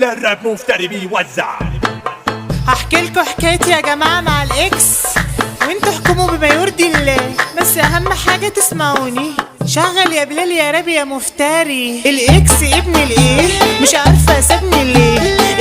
الراب مفتري بيوزع. هحكي لكم حكايتي يا جماعة مع الإكس، وانتوا احكموا بما يرضي الله، بس أهم حاجة تسمعوني. شغل يا بلال يا راب يا مفتري. الإكس ابن الإيه مش عارفة سابني ليه،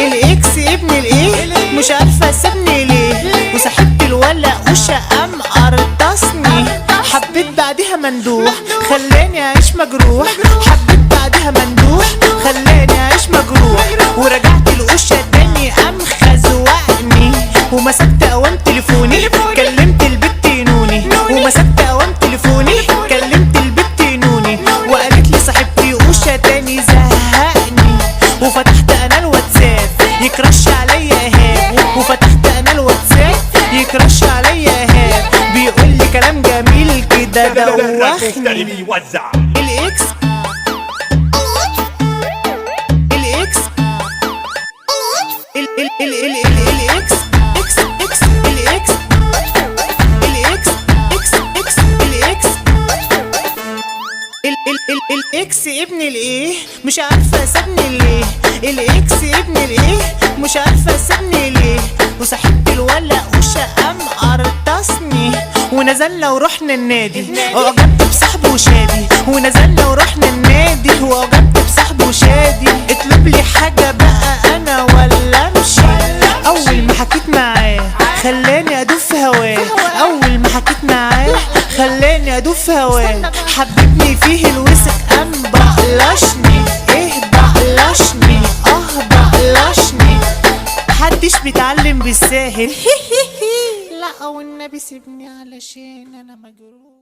الإكس ابن الإيه مش عارفة سابني ليه، وصاحبت الولع وشقام قرطسني. حبيت بعدها مندوح خلاني أعيش مجروح، حبيت بعدها مندوح خلاني أعيش مجروح، ورجعت القشة تاني قام خزوقني، ومسكت قوام تليفوني كلمت البت نوني، ومسكت قوام تليفوني كلمت البت نوني، وقالت لي صاحبتي قشة تاني زهقني، وفتحت انا الواتساب يكرش عليا ايهاب، وفتحت انا الواتساب يكرش عليا ايهاب، بيقول لي كلام جميل كده دوخني. بيوزع. الاكس الاكس الاكس اكس اكس الاكس الاكس اكس اكس الاكس الاكس ابن الايه مش عارفه سابني ليه، الاكس ابن الايه مش عارفه سابني ليه، وصاحبت الولع وشقام قرطسني، ونزلنا ورحنا النادي واعجبت بصاحبه وشادي، ونزلنا ورحنا النادي واعجبت بصاحبه وشادي، اطلب لي حاجه بقى انا ولا امشي. اول ما حكيت معاه خلاني ادوب في هواه، اول ما حكيت معاه خلاني ادوب في هواه، حببني فيه الوسخ قام بقلشني، ايه بقلشني بقلشني، محدش بيتعلم بالساهل. لا والنبي سيبني علشان انا مجروح.